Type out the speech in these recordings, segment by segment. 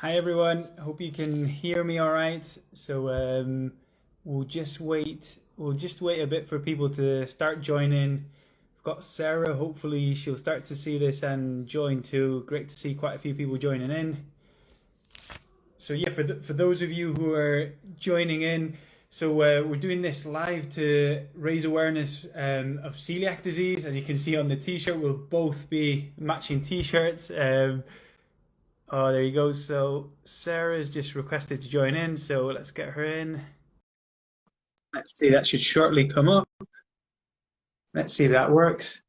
Hi everyone, hope you can hear me all right. We'll just wait a bit for people to start joining. We've got Sarah, hopefully she'll start to see this and join too. Great to see quite a few people joining in. So yeah, for those of you who are joining in, we're doing this live to raise awareness of celiac disease. As you can see on the t-shirt, we'll both be matching t-shirts. Oh, there you go. So Sarah's just requested to join in, so let's get her in. Let's see, that should shortly come up. Let's see if that works.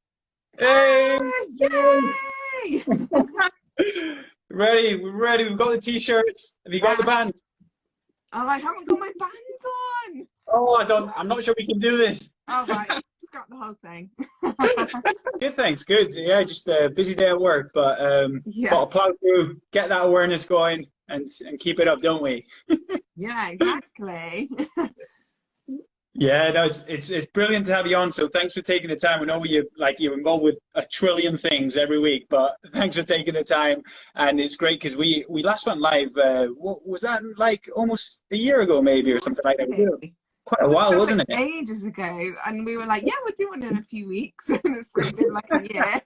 Hey! Yay! Ready, we're ready. We've got the t-shirts. Have you got the band? Oh, I haven't got my bands on. Oh, I'm not sure we can do this. Oh, right. Scrap the whole thing. Good, thanks. Good. Yeah, just a busy day at work, but Yeah. got to plow through, get that awareness going, and keep it up, don't we? Yeah, exactly. Yeah, no, it's brilliant to have you on. So thanks for taking the time. I know you're involved with a trillion things every week, but thanks for taking the time. And it's great because we last went live. What was that, like almost a year ago, maybe, or something like that? Quite a while, wasn't it? Ages ago, and we were like, "Yeah, we'll do one in a few weeks," and it's probably been like a year.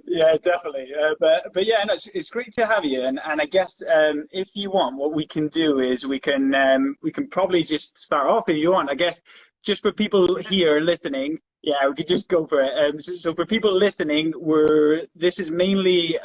Yeah, definitely. But yeah, no, it's great to have you. And I guess if you want, what we can do is we can probably just start off if you want. I guess just for people here listening, yeah, we could just go for it. So for people listening, this is mainly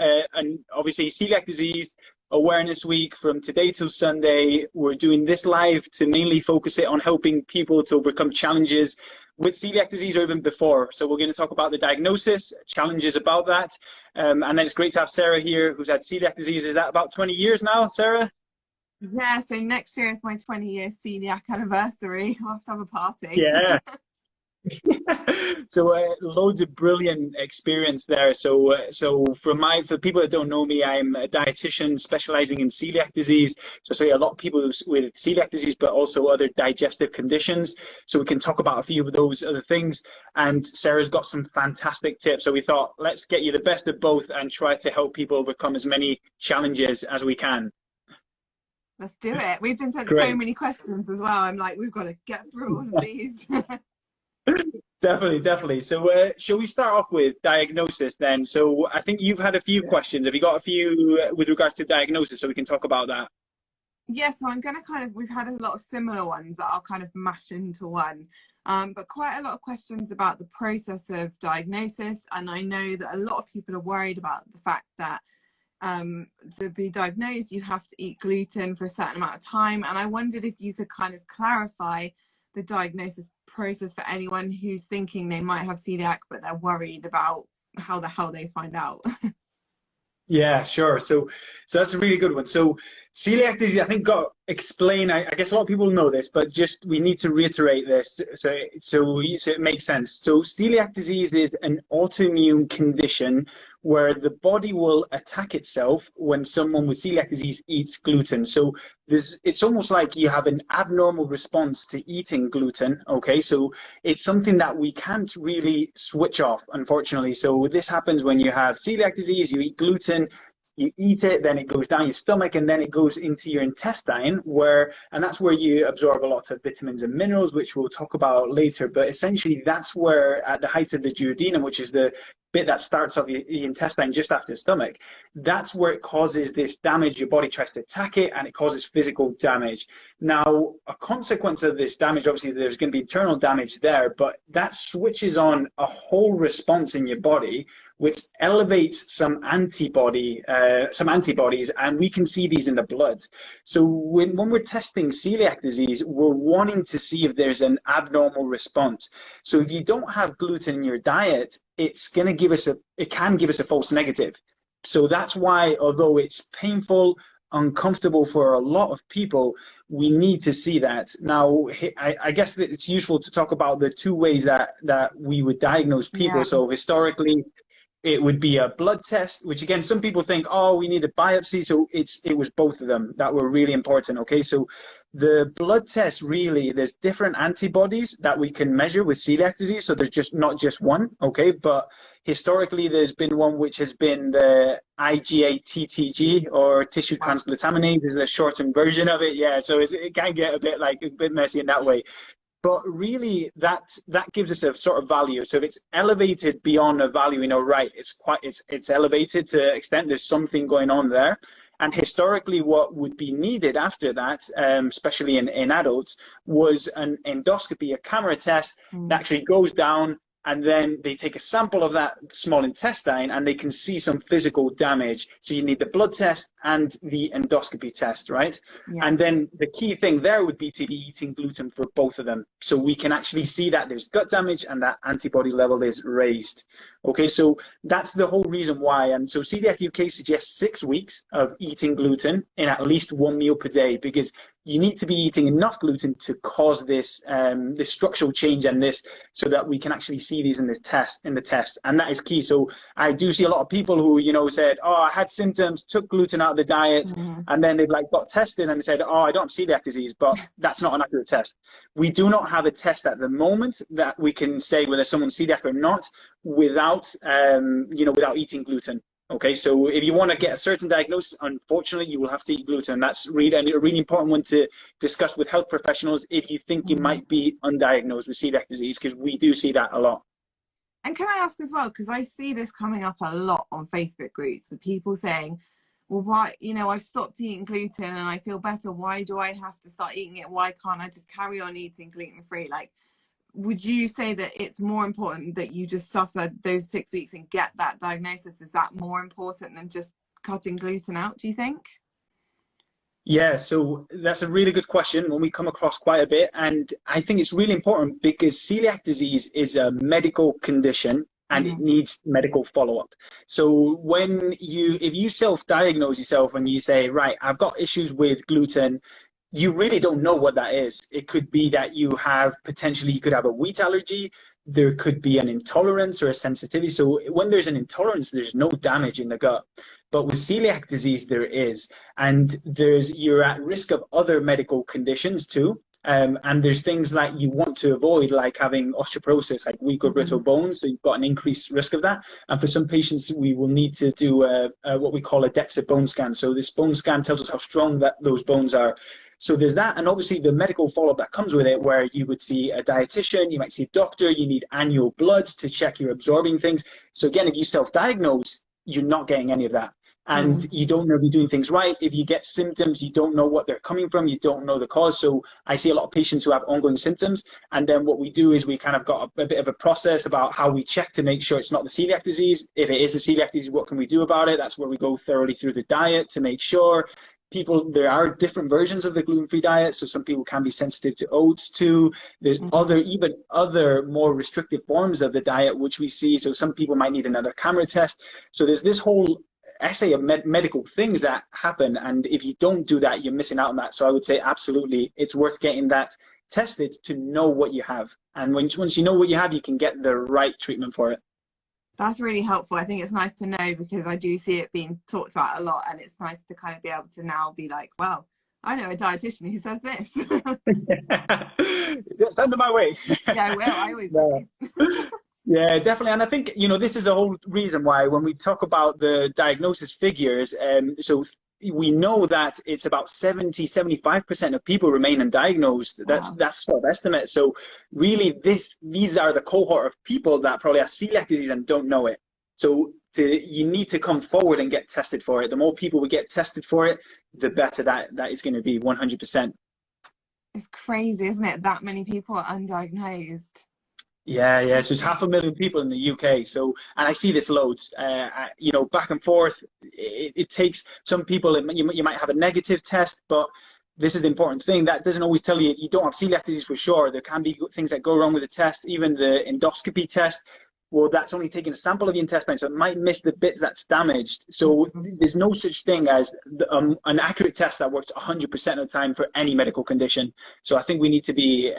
obviously celiac disease awareness week from today till Sunday. We're doing this live to mainly focus it on helping people to overcome challenges with celiac disease or even before. So we're going to talk about the diagnosis, challenges about that. And then it's great to have Sarah here, who's had celiac disease. Is that about 20 years now, Sarah? Yeah, so next year is my 20-year celiac anniversary. I'll have to have a party. Yeah. So loads of brilliant experience there. So for people that don't know me, I'm a dietitian specializing in celiac disease. So a lot of people with celiac disease, but also other digestive conditions. So we can talk about a few of those other things. And Sarah's got some fantastic tips. So we thought, let's get you the best of both and try to help people overcome as many challenges as we can. Let's do it. We've been sent so many questions as well. I'm like, we've got to get through all of these. Definitely. So shall we start off with diagnosis then? So I think you've had a few questions. Have you got a few with regards to diagnosis so we can talk about that? Yeah, so I'm going to we've had a lot of similar ones that I'll kind of mash into one. But quite a lot of questions about the process of diagnosis. And I know that a lot of people are worried about the fact that to be diagnosed, you have to eat gluten for a certain amount of time. And I wondered if you could kind of clarify the diagnosis process for anyone who's thinking they might have celiac, but they're worried about how the hell they find out. Yeah, sure. So that's a really good one. So celiac disease, I think, got explain. I guess a lot of people know this, but just we need to reiterate this so it makes sense. So celiac disease is an autoimmune condition where the body will attack itself when someone with celiac disease eats gluten. So it's almost like you have an abnormal response to eating gluten. Okay, so it's something that we can't really switch off, unfortunately. So this happens when you have celiac disease, you eat gluten. You eat it, then it goes down your stomach, and then it goes into your intestine, and that's where you absorb a lot of vitamins and minerals, which we'll talk about later. But essentially, that's where, at the height of the duodenum, which is the bit that starts off the intestine just after the stomach, that's where it causes this damage. Your body tries to attack it, and it causes physical damage. Now, a consequence of this damage, obviously, there's going to be internal damage there, but that switches on a whole response in your body, which elevates some antibodies, and we can see these in the blood. So when we're testing celiac disease, we're wanting to see if there's an abnormal response. So if you don't have gluten in your diet, it can give us a false negative. So that's why, although it's painful, uncomfortable for a lot of people, we need to see that. Now, I guess that it's useful to talk about the two ways that we would diagnose people. Yeah. So historically, it would be a blood test, which again, some people think, oh, we need a biopsy. So it was both of them that were really important. Okay, so the blood test, really, there's different antibodies that we can measure with celiac disease. So there's just not just one. Okay, but historically, there's been one which has been the IgA-TTG, or tissue transglutaminase, is the shortened version of it. Yeah, so it can get a bit messy in that way. But really, that gives us a sort of value. So if it's elevated beyond a value, we know, right, it's elevated to an extent there's something going on there. And historically, what would be needed after that, especially in adults, was an endoscopy, a camera test that actually goes down, and then they take a sample of that small intestine and they can see some physical damage. So you need the blood test and the endoscopy test, right? Yeah. And then the key thing there would be to be eating gluten for both of them. So we can actually see that there's gut damage and that antibody level is raised. Okay, so that's the whole reason why. And so Coeliac UK suggests 6 weeks of eating gluten in at least 1 meal per day, because you need to be eating enough gluten to cause this this structural change and this, so that we can actually see these in the test, and that is key. So I do see a lot of people who, you know, said, oh, I had symptoms, took gluten out of the diet, and then they've got tested and said, oh, I don't have celiac disease, but that's not an accurate test. We do not have a test at the moment that we can say whether someone's celiac or not without without eating gluten. Okay, so if you want to get a certain diagnosis, unfortunately, you will have to eat gluten. That's really a really important one to discuss with health professionals if you think you might be undiagnosed with celiac disease, because we do see that a lot. And can I ask as well, because I see this coming up a lot on Facebook groups with people saying, well, why, I've stopped eating gluten and I feel better. Why do I have to start eating it? Why can't I just carry on eating gluten-free? Would you say that it's more important that you just suffer those 6 weeks and get that diagnosis? Is that more important than just cutting gluten out, do you think? Yeah, so that's a really good question, when we come across quite a bit. And I think it's really important because celiac disease is a medical condition and it needs medical follow-up. So if you self-diagnose yourself and you say, right, I've got issues with gluten, you really don't know what that is. It could be that you could have a wheat allergy. There could be an intolerance or a sensitivity. So when there's an intolerance, there's no damage in the gut. But with celiac disease, there is. And you're at risk of other medical conditions too. And there's things that you want to avoid, like having osteoporosis, like weak or brittle bones. So you've got an increased risk of that. And for some patients, we will need to do what we call a DEXA bone scan. So this bone scan tells us how strong those bones are. So there's that, and obviously the medical follow-up that comes with it, where you would see a dietitian, you might see a doctor, you need annual bloods to check you're absorbing things. So again, if you self-diagnose, you're not getting any of that. And you don't know if you're doing things right. If you get symptoms, you don't know what they're coming from, you don't know the cause. So I see a lot of patients who have ongoing symptoms, and then what we do is we kind of got a bit of a process about how we check to make sure it's not the celiac disease. If it is the celiac disease, what can we do about it? That's where we go thoroughly through the diet to make sure. There are different versions of the gluten-free diet, so some people can be sensitive to oats too. There's other more restrictive forms of the diet which we see, so some people might need another camera test. So there's this whole essay of medical things that happen, and if you don't do that, you're missing out on that. So I would say absolutely it's worth getting that tested to know what you have, and once you know what you have, you can get the right treatment for it. That's really helpful. I think it's nice to know, because I do see it being talked about a lot, and it's nice to kind of be able to now be like, well, I know a dietitian who says this. Send them my way. Yeah, I will. I always do. Yeah, definitely. And I think, this is the whole reason why when we talk about the diagnosis figures, so we know that it's about 75% of people remain undiagnosed. Wow. That's sort of estimate. So really these are the cohort of people that probably have celiac disease and don't know it. So you need to come forward and get tested for it. The more people we get tested for it, the better that is going to be, 100%. It's crazy, isn't it? That many people are undiagnosed. Yeah. So it's 500,000 people in the UK. So, and I see this loads, back and forth. It takes some people, you might have a negative test, but this is the important thing. That doesn't always tell you don't have celiac disease for sure. There can be things that go wrong with the test, even the endoscopy test. Well, that's only taking a sample of the intestine, so it might miss the bits that's damaged. So there's no such thing as an accurate test that works 100% of the time for any medical condition. So I think we need to be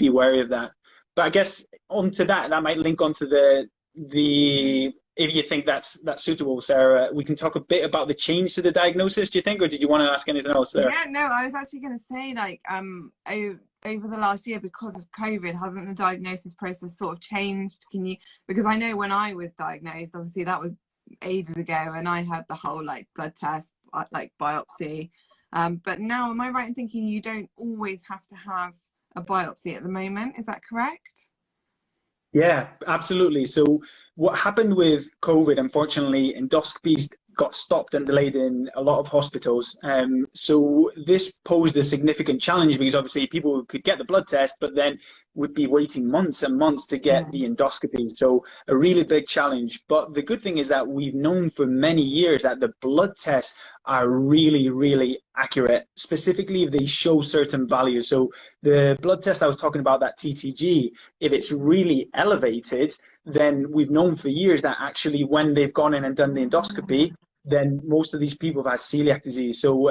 wary of that. But I guess onto that might link onto the if you think that's suitable, Sarah, we can talk a bit about the change to the diagnosis, do you think, or did you want to ask anything else there? Yeah, no, I was actually going to say, like, over the last year, because of COVID, hasn't the diagnosis process sort of changed? Can you, because I know when I was diagnosed, obviously that was ages ago, and I had the whole like blood test, like biopsy. But now, am I right in thinking you don't always have to have a biopsy at the moment? Is that correct? Yeah, absolutely. So what happened with COVID, unfortunately, endoscopies got stopped and delayed in a lot of hospitals. So this posed a significant challenge because obviously people could get the blood test, but then would be waiting months and months to get the endoscopy. So a really big challenge. But the good thing is that we've known for many years that the blood tests are really, really accurate, specifically if they show certain values. So the blood test I was talking about, that TTG, if it's really elevated, then we've known for years that actually when they've gone in and done the endoscopy, then most of these people have had celiac disease. So,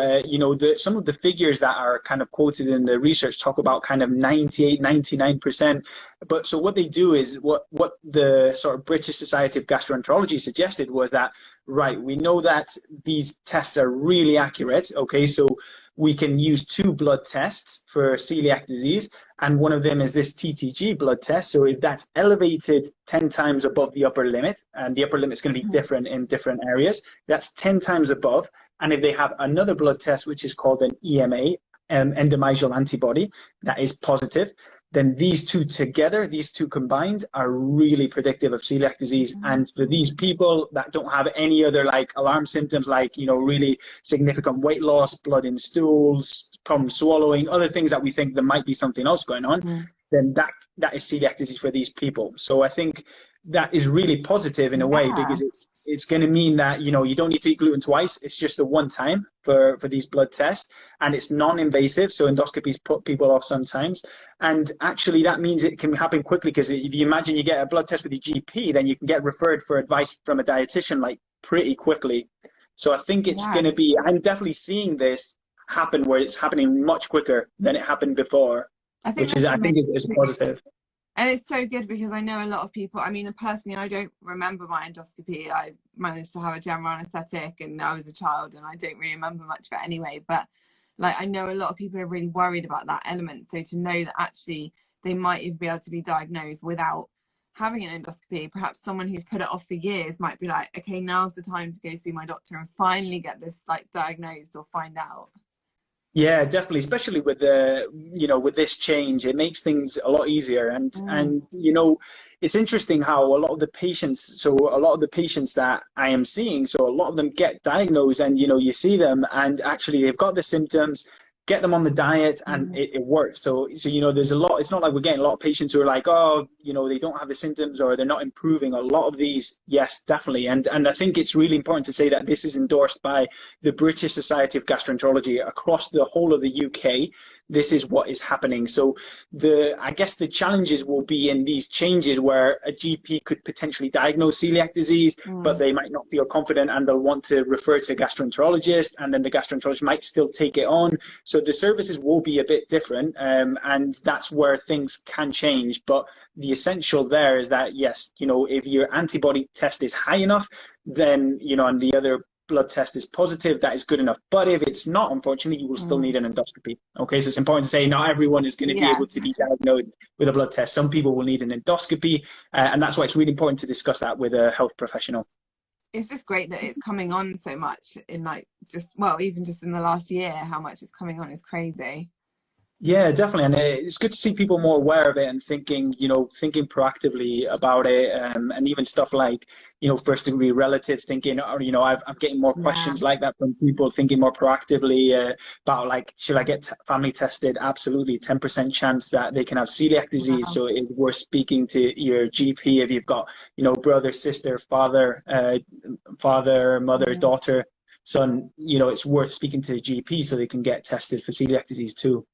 some of the figures that are kind of quoted in the research talk about kind of 98, 99%. But so what they do is what the sort of British Society of Gastroenterology suggested was that, right, we know that these tests are really accurate. Okay, so we can use 2 blood tests for celiac disease, and one of them is this TTG blood test. So if that's elevated 10 times above the upper limit, and the upper limit is going to be different in different areas, that's 10 times above. And if they have another blood test, which is called an EMA, endometrial antibody, that is positive, then these two together, these two combined, are really predictive of celiac disease. And for these people that don't have any other like alarm symptoms, like, really significant weight loss, blood in stools, problem swallowing, other things that we think there might be something else going on, then that is celiac disease for these people. So I think that is really positive in a way, because it's going to mean that, you don't need to eat gluten twice. It's just the one time for these blood tests, and it's non-invasive. So endoscopies put people off sometimes. And actually that means it can happen quickly, because if you imagine you get a blood test with your GP, then you can get referred for advice from a dietitian like pretty quickly. So I think it's going to be, I'm definitely seeing this happen where it's happening much quicker than it happened before, I think is positive. And it's so good, because I know a lot of people, I mean, personally, I don't remember my endoscopy. I managed to have a general anesthetic and I was a child, and I don't really remember much of it anyway. But like, I know a lot of people are really worried about that element. So to know that actually they might even be able to be diagnosed without having an endoscopy, perhaps someone who's put it off for years might be like, okay, now's the time to go see my doctor and finally get this like diagnosed or find out. Yeah, definitely. Especially with with this change, it makes things a lot easier. And it's interesting how a lot of the patients that I am seeing, so a lot of them get diagnosed, and you see them, and actually they've got the symptoms, get them on the diet, and it works. So there's a lot. It's not like we're getting a lot of patients who are like, oh, they don't have the symptoms or they're not improving. A lot of these, yes, definitely. And I think it's really important to say that this is endorsed by the British Society of Gastroenterology across the whole of the UK. This is what is happening. So I guess the challenges will be in these changes where a GP could potentially diagnose celiac disease, but they might not feel confident and they'll want to refer to a gastroenterologist, and then the gastroenterologist might still take it on. So the services will be a bit different, and that's where things can change. But the essential there is that, yes, if your antibody test is high enough, then, and the other blood test is positive, that is good enough. But if it's not, unfortunately, you will still need an endoscopy. Okay, so it's important to say not everyone is going to be able to be diagnosed with a blood test. Some people will need an endoscopy, and that's why it's really important to discuss that with a health professional. It's just great that it's coming on so much in even just in the last year, how much it's coming on is crazy. Yeah, definitely. And it's good to see people more aware of it and thinking proactively about it. And even stuff like, first degree relatives thinking, I'm getting more questions like that from people thinking more proactively about like, should I get family tested? Absolutely. 10% chance that they can have celiac disease. So it's worth speaking to your GP if you've got, brother, sister, father, mother, daughter, son, it's worth speaking to the GP so they can get tested for celiac disease too.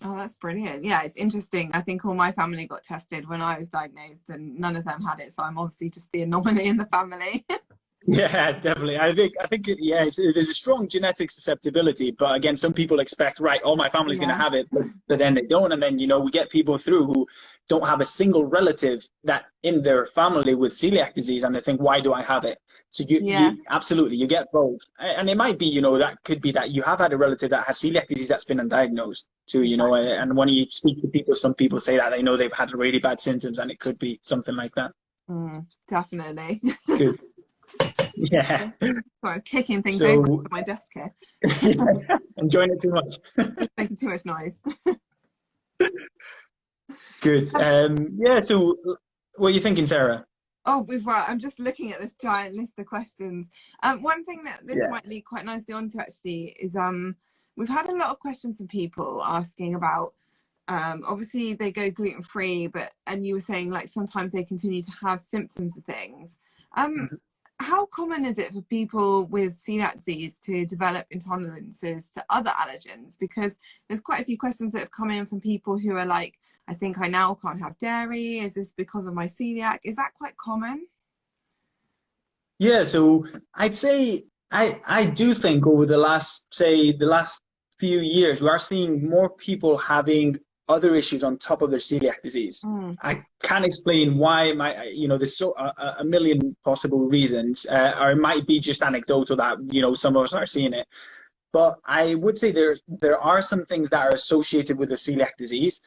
Oh, that's brilliant. Yeah, it's interesting. I think all my family got tested when I was diagnosed and none of them had it. So I'm obviously just the anomaly in the family. Yeah, definitely. Yeah, there's a strong genetic susceptibility, but again, some people expect, right, all my family's going to Yeah. have it, but then they don't. And then, we get people through who don't have a single relative that in their family with celiac disease, and they think, why do I have it? So Yeah. you absolutely, you get both. And it might be, that could be that you have had a relative that has celiac disease that's been undiagnosed too, Exactly. and when you speak to people, some people say that they know they've had really bad symptoms, and it could be something like that. Definitely. Good. Yeah. Sorry, I'm kicking things over So, my desk here. enjoying it too much. Just making too much noise. Good. Yeah, so what are you thinking, Sarah? Oh, I'm just looking at this giant list of questions. One thing that this Yeah. might lead quite nicely onto actually is we've had a lot of questions from people asking about obviously they go gluten free, and you were saying like sometimes they continue to have symptoms of things. Um, Mhm. how common is it for people with celiac disease to develop intolerances to other allergens? Because there's quite a few questions that have come in from people who are like, I think I now can't have dairy. Is this because of my celiac? Is that quite common? Yeah, so I'd say I do think over the last few years, we are seeing more people having other issues on top of their celiac disease. Mm, I can't explain why there's a million possible reasons, or it might be just anecdotal that, some of us are seeing it. But I would say there are some things that are associated with the celiac disease,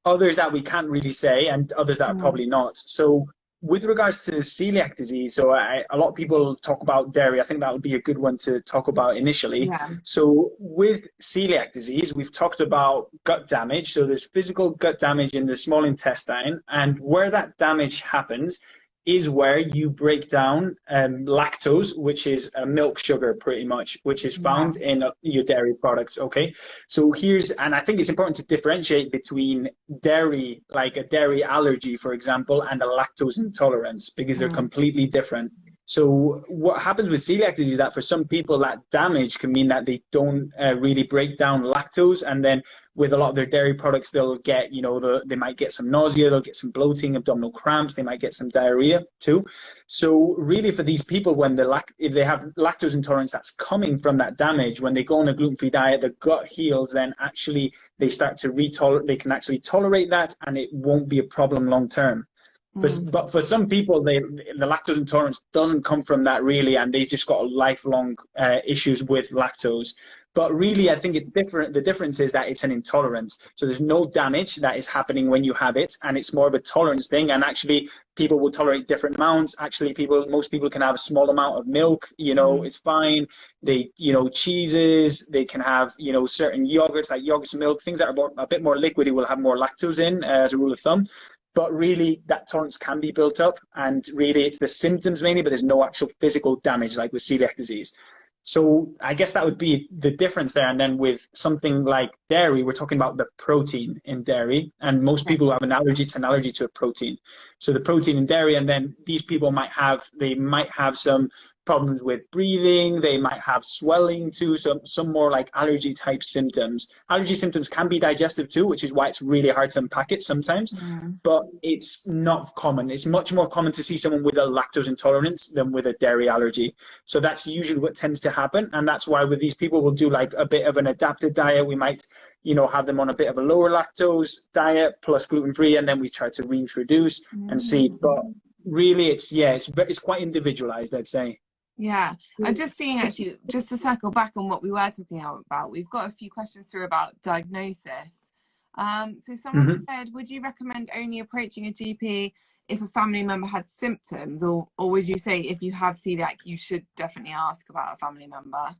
others that we can't really say, and others that are mm, probably not. So, with regards to celiac disease, so a lot of people talk about dairy. I think that would be a good one to talk about initially. yeah. So, with celiac disease, we've talked about gut damage. So, there's physical gut damage in the small intestine, and where that damage happens is where you break down lactose, which is a milk sugar pretty much, which is Yeah. found in your dairy products. Okay. So and I think it's important to differentiate between dairy, like a dairy allergy, for example, and a lactose intolerance, because they're Mm, completely different. So what happens with celiac disease is that for some people that damage can mean that they don't really break down lactose, and then with a lot of their dairy products, they'll get, they might get some nausea, they'll get some bloating, abdominal cramps, they might get some diarrhea too. So really for these people, if they have lactose intolerance that's coming from that damage, when they go on a gluten-free diet, the gut heals, then actually they can actually tolerate that, and it won't be a problem long term. mm, But for some people, the lactose intolerance doesn't come from that really, and they just got lifelong issues with lactose. But really, I think it's different. The difference is that it's an intolerance. So there's no damage that is happening when you have it, and it's more of a tolerance thing. And actually, people will tolerate different amounts. Actually, most people can have a small amount of milk. mm, It's fine. Cheeses. They can have, certain yogurts like yogurt milk, things that are a bit more liquidy will have more lactose in, as a rule of thumb. But really, that tolerance can be built up, and really, it's the symptoms mainly, but there's no actual physical damage like with celiac disease. So I guess that would be the difference there. And then with something like dairy, we're talking about the protein in dairy. And most okay. people who have an allergy, it's an allergy to a protein. So the protein in dairy, and then these people they might have some problems with breathing, they might have swelling too, some more like allergy type symptoms. Allergy symptoms can be digestive too, which is why it's really hard to unpack it sometimes. Mm, But it's not common. It's much more common to see someone with a lactose intolerance than with a dairy allergy. So that's usually what tends to happen. And that's why with these people, we'll do like a bit of an adapted diet. We might, have them on a bit of a lower lactose diet plus gluten free, and then we try to reintroduce and see. But mm. really, it's quite individualized, I'd say. Yeah, I'm just seeing actually, just to circle back on what we were talking about, we've got a few questions through about diagnosis. So someone Mm-hmm. said, would you recommend only approaching a GP if a family member had symptoms, or would you say if you have celiac, you should definitely ask about a family member?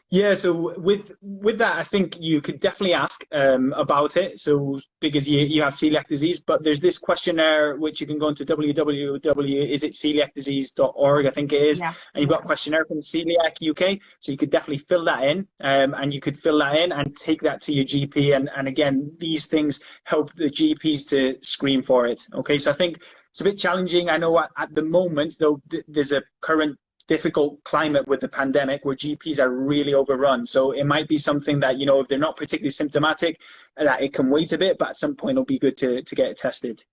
Yeah, so with that, I think you could definitely ask about it. So because you have celiac disease, but there's this questionnaire which you can go into www.isitceliacdisease.org, I think it is, Yes, and you've got a yeah. questionnaire from Celiac UK. So you could definitely fill that in, and you could fill that in and take that to your GP. And again, these things help the GPs to screen for it. Okay, so I think it's a bit challenging. I know at the moment, though, there's a current difficult climate with the pandemic where GPs are really overrun. So it might be something that, if they're not particularly symptomatic, that it can wait a bit, but at some point it'll be good to get it tested.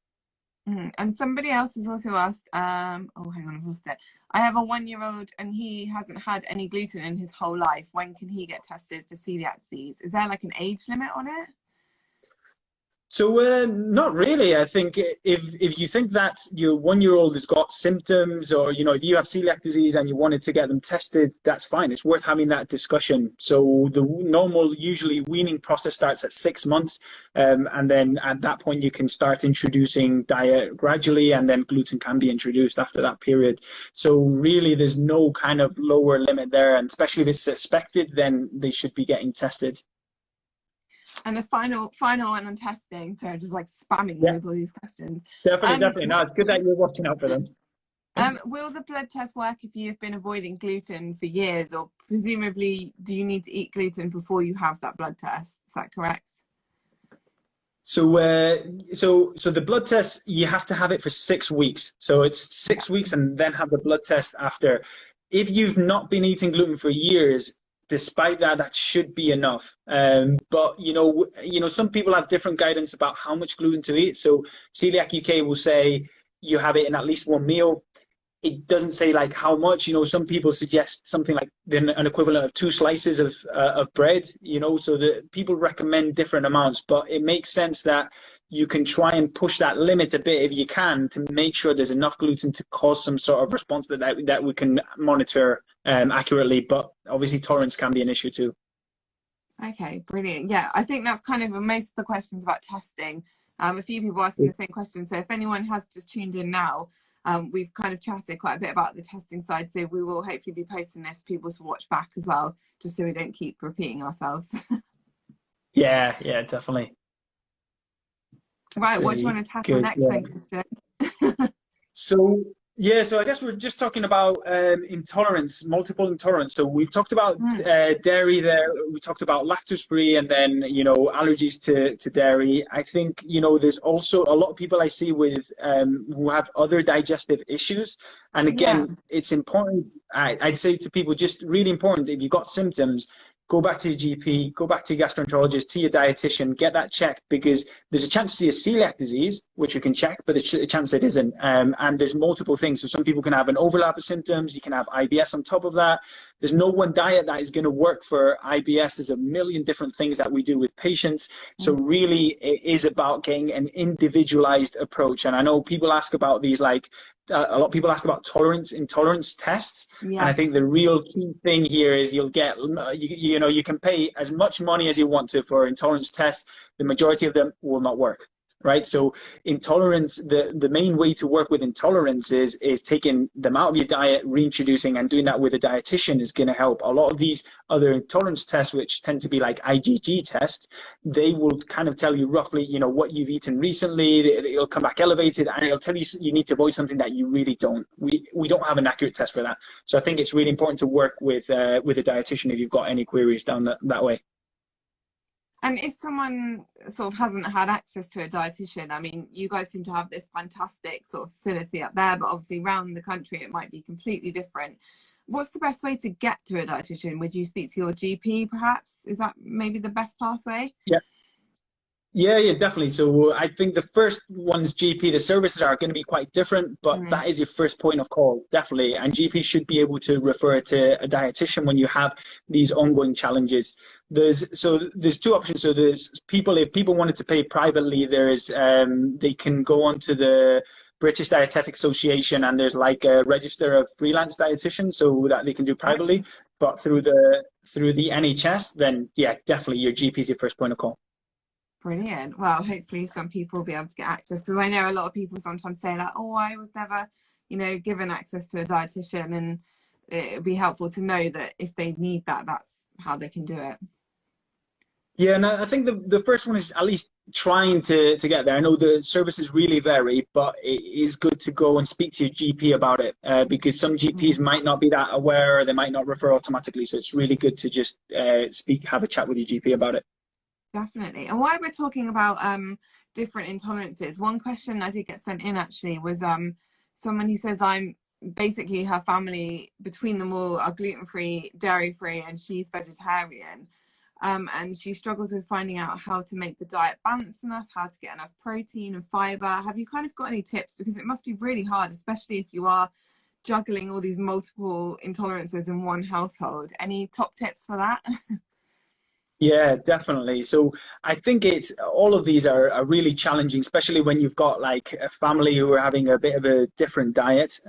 And somebody else has also asked, oh, hang on, I've lost it. I have a 1-year-old and he hasn't had any gluten in his whole life. When can he get tested for celiac disease? Is there like an age limit on it? So not really. I think if you think that your 1-year-old has got symptoms, or if you have celiac disease and you wanted to get them tested, that's fine. It's worth having that discussion. So the normal, usually weaning process starts at 6 months, and then at that point you can start introducing diet gradually, and then gluten can be introduced after that period. So really, there's no kind of lower limit there, and especially if it's suspected, then they should be getting tested. And a final one on testing. So I'm just like spamming you Yeah, with all these questions. definitely. No, it's good that you're watching out for them. Will the blood test work if you've been avoiding gluten for years, or presumably do you need to eat gluten before you have that blood test? Is that correct? So the blood test, you have to have it for 6 weeks. So it's 6 weeks and then have the blood test after. If you've not been eating gluten for years, despite that, that should be enough. But some people have different guidance about how much gluten to eat. So Celiac UK will say you have it in at least one meal. It doesn't say like how much. Some people suggest something like an equivalent of 2 slices of bread. So the people recommend different amounts, but it makes sense that you can try and push that limit a bit if you can, to make sure there's enough gluten to cause some sort of response that we can monitor accurately. But obviously tolerance can be an issue too. Okay, brilliant. Yeah, I think that's kind of most of the questions about testing. A few people asking the same question. So if anyone has just tuned in now, we've kind of chatted quite a bit about the testing side. So we will hopefully be posting this for people to watch back as well, just so we don't keep repeating ourselves. Yeah, definitely. Right, what do you want to tackle Good. next then, Cristian? So I guess we're just talking about intolerance, multiple intolerance. So we've talked about dairy there. We talked about lactose-free, and then allergies to dairy. I think there's also a lot of people I see with who have other digestive issues. And again, it's important. I'd say to people, just really important, if you've got symptoms, go back to your GP, go back to your gastroenterologist, to your dietitian, get that checked, because there's a chance to see a celiac disease, which we can check, but there's a chance it isn't. And there's multiple things. So some people can have an overlap of symptoms. You can have IBS on top of that. There's no one diet that is going to work for IBS. There's a million different things that we do with patients. So really, it is about getting an individualized approach. And I know people ask about these, like, a lot of people ask about intolerance tests. Yes. And I think the real key thing here is you'll get, you can pay as much money as you want to for intolerance tests. The majority of them will not work. Right. So intolerance, the main way to work with intolerance is taking them out of your diet, reintroducing, and doing that with a dietitian is going to help. A lot of these other intolerance tests, which tend to be like IgG tests, they will kind of tell you roughly, what you've eaten recently. It'll come back elevated, and it'll tell you you need to avoid something that you really don't. We don't have an accurate test for that. So I think it's really important to work with a dietitian if you've got any queries down that way. And if someone sort of hasn't had access to a dietitian, I mean, you guys seem to have this fantastic sort of facility up there, but obviously around the country it might be completely different. What's the best way to get to a dietitian? Would you speak to your GP perhaps? Is that maybe the best pathway? Yeah, definitely. So I think the first one's GP. The services are going to be quite different, but that is your first point of call, definitely. And GP should be able to refer to a dietitian when you have these ongoing challenges. There's 2 options. So there's people, if people wanted to pay privately, they can go onto the British Dietetic Association, and there's like a register of freelance dietitians, so that they can do privately. But through the NHS, then yeah, definitely your GP is your first point of call. Brilliant. Well, hopefully some people will be able to get access, because I know a lot of people sometimes say like, oh, I was never, given access to a dietitian, and it would be helpful to know that if they need that, that's how they can do it. Yeah, and I think the first one is at least trying to get there. I know the services really vary, but it is good to go and speak to your GP about it, because some GPs might not be that aware, or they might not refer automatically. So it's really good to just have a chat with your GP about it. Definitely. And while we're talking about different intolerances, one question I did get sent in actually was someone who says, I'm basically, her family between them all are gluten-free, dairy-free, and she's vegetarian. And she struggles with finding out how to make the diet balanced enough, how to get enough protein and fiber. Have you kind of got any tips? Because it must be really hard, especially if you are juggling all these multiple intolerances in one household. Any top tips for that? Yeah, definitely. So I think it's all of these are really challenging, especially when you've got like a family who are having a bit of a different diet.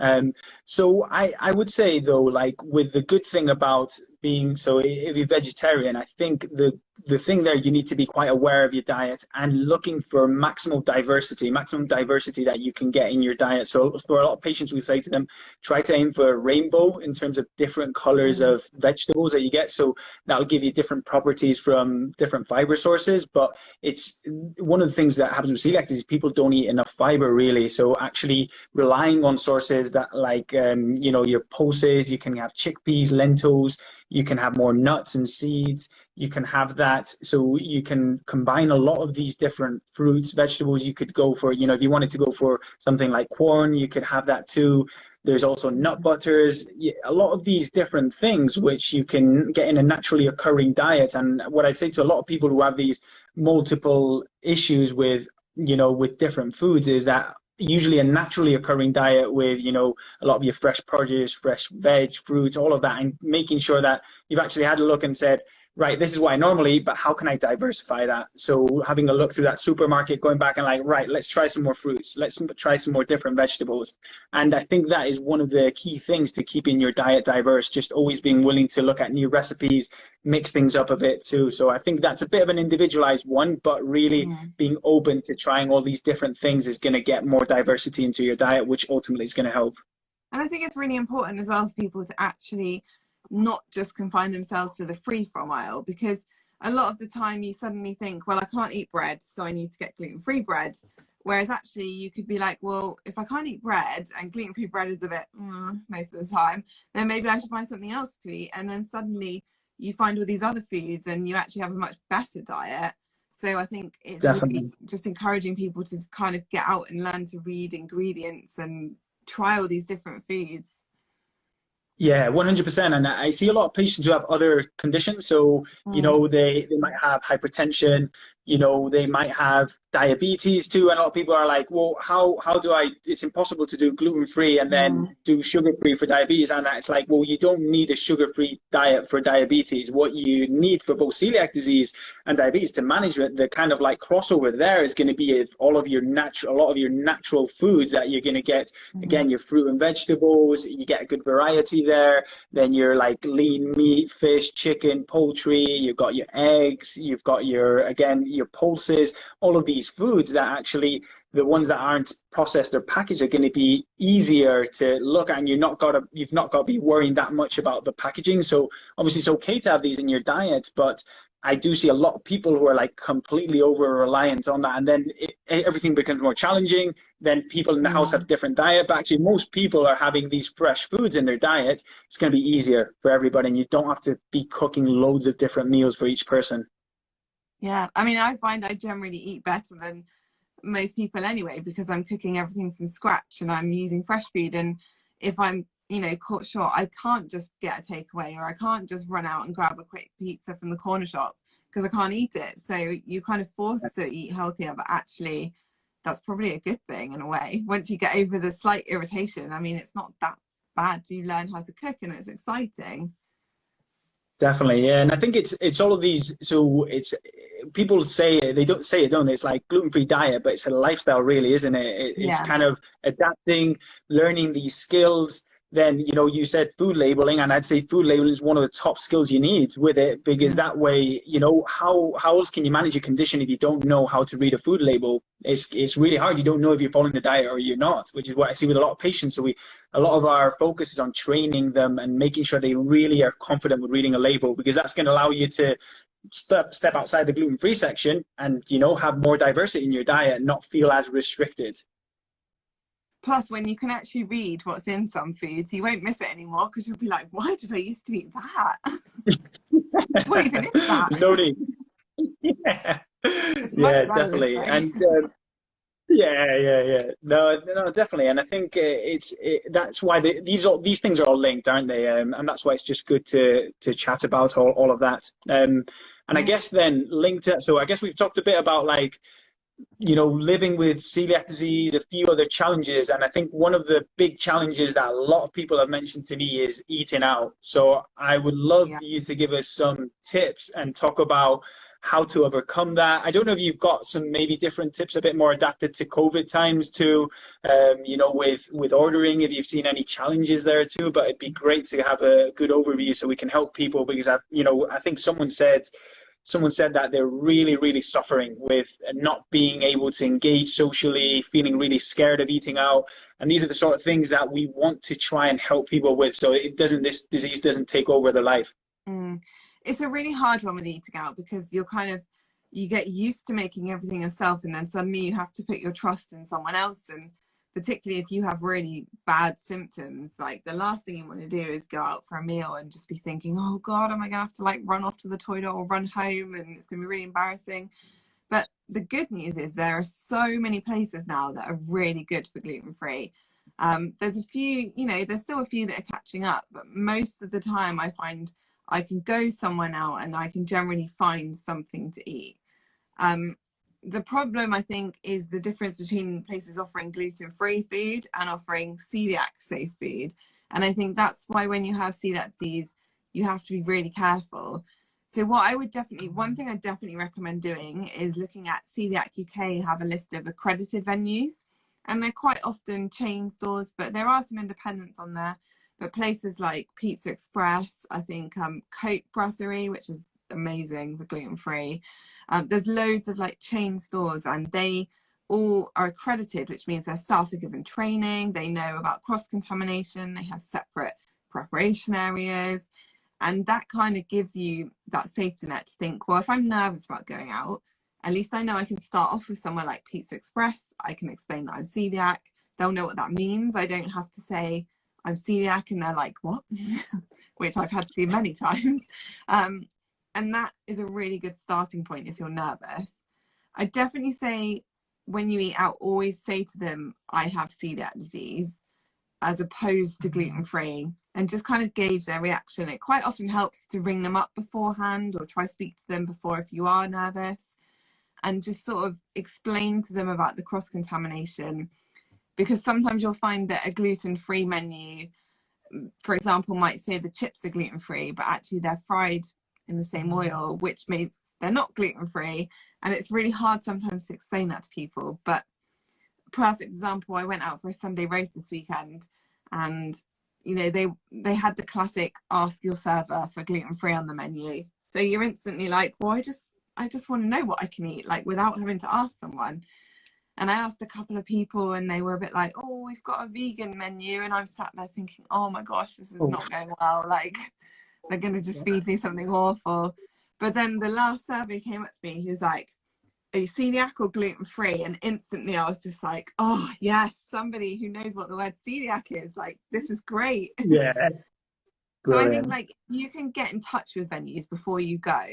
So I would say though, like with the good thing about being, so if you're vegetarian, I think the thing there, you need to be quite aware of your diet and looking for maximum diversity that you can get in your diet. So for a lot of patients, we say to them, try to aim for a rainbow in terms of different colors of vegetables that you get. So that'll give you different properties from different fiber sources. But it's one of the things that happens with celiac is people don't eat enough fiber really. So actually relying on sources that like, your pulses, you can have chickpeas, lentils, you can have more nuts and seeds. You can have that. So you can combine a lot of these different fruits, vegetables. You could go for, if you wanted to go for something like corn, you could have that too. There's also nut butters, a lot of these different things which you can get in a naturally occurring diet. And what I'd say to a lot of people who have these multiple issues with, with different foods is that usually a naturally occurring diet with, a lot of your fresh produce, fresh veg, fruits, all of that, and making sure that you've actually had a look and said, right, this is what I normally eat, but how can I diversify that? So having a look through that supermarket, going back and like, right, let's try some more fruits. Let's try some more different vegetables. And I think that is one of the key things to keeping your diet diverse, just always being willing to look at new recipes, mix things up a bit too. So I think that's a bit of an individualized one, but really being open to trying all these different things is going to get more diversity into your diet, which ultimately is going to help. And I think it's really important as well for people to actually not just confine themselves to the free from aisle, because a lot of the time you suddenly think, well, I can't eat bread, so I need to get gluten-free bread. Whereas actually you could be like, well, if I can't eat bread and gluten-free bread is a bit most of the time, then maybe I should find something else to eat. And then suddenly you find all these other foods and you actually have a much better diet. So I think it's really just encouraging people to kind of get out and learn to read ingredients and try all these different foods. Yeah, 100%. And I see a lot of patients who have other conditions. So, they might have hypertension, they might have diabetes too. And a lot of people are like, well, how do it's impossible to do gluten-free and then do sugar-free for diabetes. And it's like, well, you don't need a sugar-free diet for diabetes. What you need for both celiac disease and diabetes to manage it, the kind of like crossover there is going to be a lot of your natural foods that you're going to get. Again, your fruit and vegetables, you get a good variety there. Then your like lean meat, fish, chicken, poultry, you've got your eggs, you've got your pulses, all of these foods that actually the ones that aren't processed or packaged are going to be easier to look at, and you've not got to be worrying that much about the packaging. So obviously it's okay to have these in your diet, but I do see a lot of people who are like completely over reliant on that, and then everything becomes more challenging. Then people in the house have different diet, but actually most people are having these fresh foods in their diet. It's going to be easier for everybody, and you don't have to be cooking loads of different meals for each person. Yeah, I mean, I find I generally eat better than most people anyway, because I'm cooking everything from scratch and I'm using fresh food. And if I'm, caught short, I can't just get a takeaway, or I can't just run out and grab a quick pizza from the corner shop because I can't eat it. So you kind of forced to eat healthier, but actually that's probably a good thing in a way. Once you get over the slight irritation, I mean, it's not that bad. You learn how to cook and it's exciting. Definitely, yeah, and I think it's all of these. So it's people say they don't say it, don't they? It's like gluten-free diet, but it's a lifestyle, really, isn't it? It's kind of adapting, learning these skills. Then you said food labeling, and I'd say food labeling is one of the top skills you need with it, because that way, how else can you manage a condition if you don't know how to read a food label? It's really hard. You don't know if you're following the diet or you're not, which is what I see with a lot of patients. So a lot of our focus is on training them and making sure they really are confident with reading a label, because that's going to allow you to step outside the gluten-free section and have more diversity in your diet and not feel as restricted. Plus, when you can actually read what's in some foods, you won't miss it anymore, because you'll be like, why did I used to eat that? What even is that? No need. Yeah, definitely. And no, definitely. And I think that's why these things are all linked, aren't they? And that's why it's just good to chat about all of that. And I guess then linked to, so I guess we've talked a bit about like living with celiac disease, a few other challenges. And I think one of the big challenges that a lot of people have mentioned to me is eating out. So I would love Yeah. for you to give us some tips and talk about how to overcome that. I don't know if you've got some maybe different tips, a bit more adapted to COVID times too, with ordering, if you've seen any challenges there too, but it'd be great to have a good overview so we can help people because I think someone said that they're really, really suffering with not being able to engage socially, feeling really scared of eating out. And these are the sort of things that we want to try and help people with so this disease doesn't take over their life. Mm. It's a really hard one with eating out because you get used to making everything yourself, and then suddenly you have to put your trust in someone else. And particularly if you have really bad symptoms, like the last thing you want to do is go out for a meal and just be thinking, oh God, am I gonna have to like run off to the toilet or run home, and it's gonna be really embarrassing. But the good news is there are so many places now that are really good for gluten-free. There's a few, there's still a few that are catching up, but most of the time I find I can go somewhere now and I can generally find something to eat. The problem, I think, is the difference between places offering gluten-free food and offering celiac safe food. And I think that's why when you have celiac disease, you have to be really careful. So one thing I definitely recommend doing is looking at Coeliac UK have a list of accredited venues, and they're quite often chain stores, but there are some independents on there. But places like Pizza Express, I think Coke Brasserie, which is amazing for gluten-free. There's loads of like chain stores, and they all are accredited, which means their staff are given training, they know about cross-contamination, they have separate preparation areas. And that kind of gives you that safety net to think, well, if I'm nervous about going out, at least I know I can start off with somewhere like Pizza Express. I can explain that I'm celiac. They'll know what that means. I don't have to say I'm celiac and they're like, what? Which I've had to do many times. And that is a really good starting point if you're nervous. I definitely say when you eat out, always say to them, I have celiac disease, as opposed to gluten-free, and just kind of gauge their reaction. It quite often helps to ring them up beforehand or try to speak to them before if you are nervous, and just sort of explain to them about the cross-contamination, because sometimes you'll find that a gluten-free menu, for example, might say the chips are gluten-free, but actually they're fried in the same oil, which means they're not gluten-free, and it's really hard sometimes to explain that to people. But perfect example, I went out for a Sunday roast this weekend, and they had the classic ask your server for gluten-free on the menu, so you're instantly like, well, I just want to know what I can eat, like without having to ask someone. And I asked a couple of people and they were a bit like, oh, we've got a vegan menu, and I'm sat there thinking, oh my gosh, this is not going well, like they're gonna just feed me something awful. But then the last survey came up to me, he was like, are you celiac or gluten-free? And instantly I was just like, oh yes, somebody who knows what the word celiac is, like this is great. Yeah. So I think Brilliant. like you can get in touch with venues before you go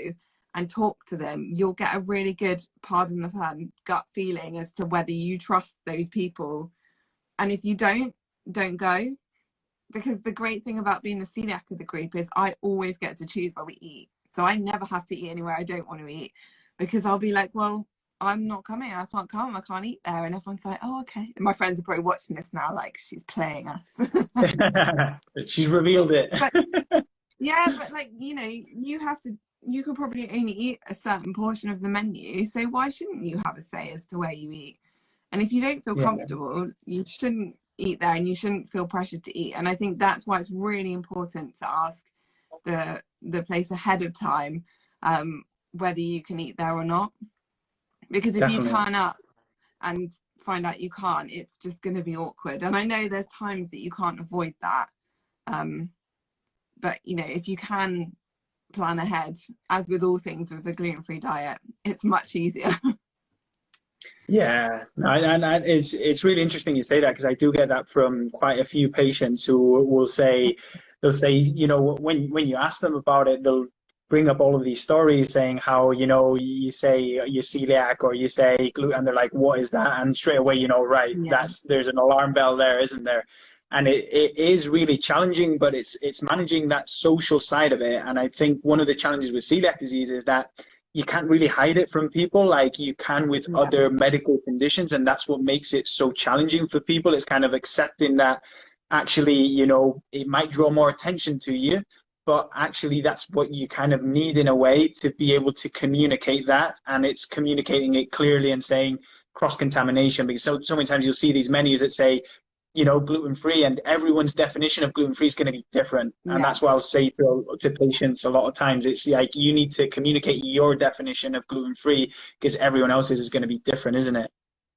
and talk to them. You'll get a really good, pardon the pun, gut feeling as to whether you trust those people. And if you don't go. Because the great thing about being the celiac of the group is I always get to choose where we eat. So I never have to eat anywhere I don't want to eat, because I'll be like, well, I'm not coming, I can't come, I can't eat there. And everyone's like, oh, okay. And my friends are probably watching this now like, she's playing us. She's revealed it. But, yeah, but like, you can probably only eat a certain portion of the menu, so why shouldn't you have a say as to where you eat? And if you don't feel comfortable, you shouldn't eat there, and you shouldn't feel pressured to eat. And I think that's why it's really important to ask the place ahead of time whether you can eat there or not, because if Definitely. you turn up and find out you can't, it's just going to be awkward. And I know there's times that you can't avoid that, but if you can plan ahead, as with all things with the gluten-free diet, it's much easier. Yeah, and it's really interesting you say that, because I do get that from quite a few patients who they'll say, when you ask them about it, they'll bring up all of these stories saying how, you say you're celiac or you say gluten, and they're like, what is that? And straight away, right, Yeah. there's an alarm bell there, isn't there? And it is really challenging, but it's managing that social side of it. And I think one of the challenges with celiac disease is that you can't really hide it from people like you can with Yeah. other medical conditions, and that's what makes it so challenging for people. It's kind of accepting that actually, you know, it might draw more attention to you, but actually that's what you kind of need in a way to be able to communicate that, and it's communicating it clearly and saying cross-contamination, because so many times you'll see these menus that say, you know, gluten-free, and everyone's definition of gluten-free is going to be different. And Yeah. that's what I'll say to patients a lot of times. It's like you need to communicate your definition of gluten-free because everyone else's is going to be different, isn't it?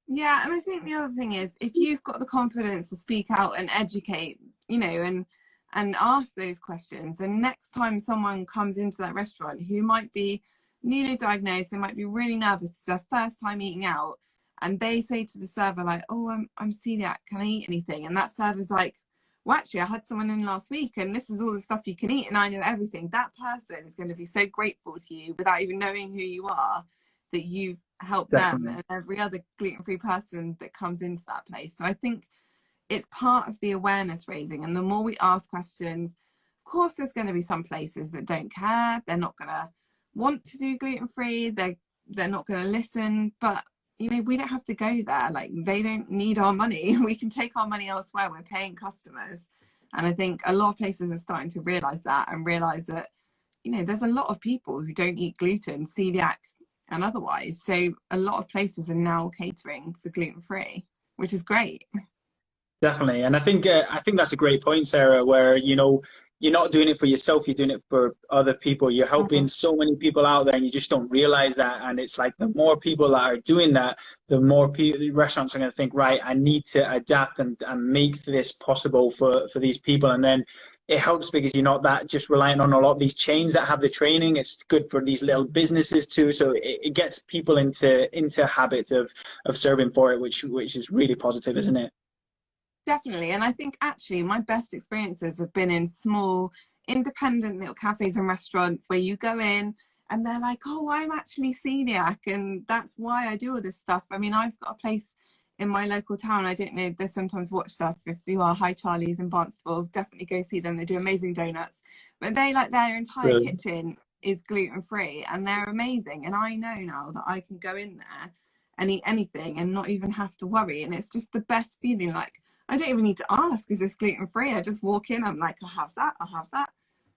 Yeah, and I think the other thing is if you've got the confidence to speak out and educate, you know, and ask those questions, and next time someone comes into that restaurant who might be newly diagnosed, they might be really nervous, it's their first time eating out, and they say to the server like, "Oh, I'm celiac, can I eat anything?" And that server's like, "Well, actually, I had someone in last week, and this is all the stuff you can eat, and I know everything." That person is going to be so grateful to you without even knowing who you are, that you help them Definitely. and every other gluten-free person that comes into that place. So I think it's part of the awareness raising, and the more we ask questions, of course there's going to be some places that don't care, they're not going to want to do gluten-free, they're not going to listen, but you know, we don't have to go there. Like, they don't need our money. We can take our money elsewhere. We're paying customers. And I think a lot of places are starting to realize that, and realize that, you know, there's a lot of people who don't eat gluten, celiac and otherwise. So a lot of places are now catering for gluten-free, which is great. Definitely. And I think that's a great point, Sarah, where, you know, you're not doing it for yourself, you're doing it for other people. You're helping Mhm. so many people out there and you just don't realize that. And it's like the more people that are doing that, the more people, the restaurants are going to think, right, I need to adapt and make this possible for these people. And then it helps because you're not that just relying on a lot of these chains that have the training. It's good for these little businesses too. So it gets people into habits of serving for it, which is really positive, isn't it? Definitely. And I think actually my best experiences have been in small, independent little cafes and restaurants where you go in and they're like, "Oh, I'm actually celiac, and that's why I do all this stuff." I mean, I've got a place in my local town. I don't know, they sometimes watch stuff. If you are Hi Charlie's in Barnstable, definitely go see them. They do amazing donuts. But they, like, their entire Brilliant. kitchen is gluten free and they're amazing. And I know now that I can go in there and eat anything and not even have to worry. And it's just the best feeling. Like, I don't even need to ask, "Is this gluten free?" I just walk in, I'm like, "I'll have that, I'll have that."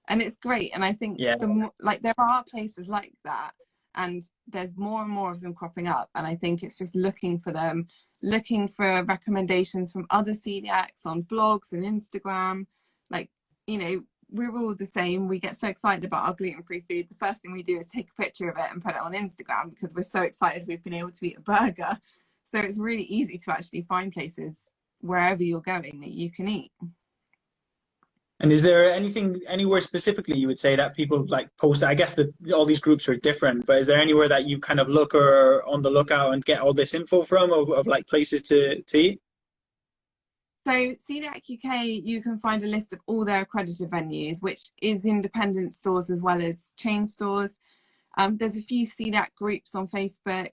And it's great. And I think Yeah. the more, like, there are places like that, and there's more and more of them cropping up. And I think it's just looking for them, looking for recommendations from other celiacs on blogs and Instagram. Like, you know, we're all the same. We get so excited about our gluten-free food. The first thing we do is take a picture of it and put it on Instagram because we're so excited we've been able to eat a burger. So it's really easy to actually find places wherever you're going that you can eat. And is there anything anywhere specifically you would say that people like post? I guess that all these groups are different, but is there anywhere that you kind of look or on the lookout and get all this info from of like places to eat? So Coeliac UK, you can find a list of all their accredited venues, which is independent stores as well as chain stores. There's a few celiac groups on Facebook.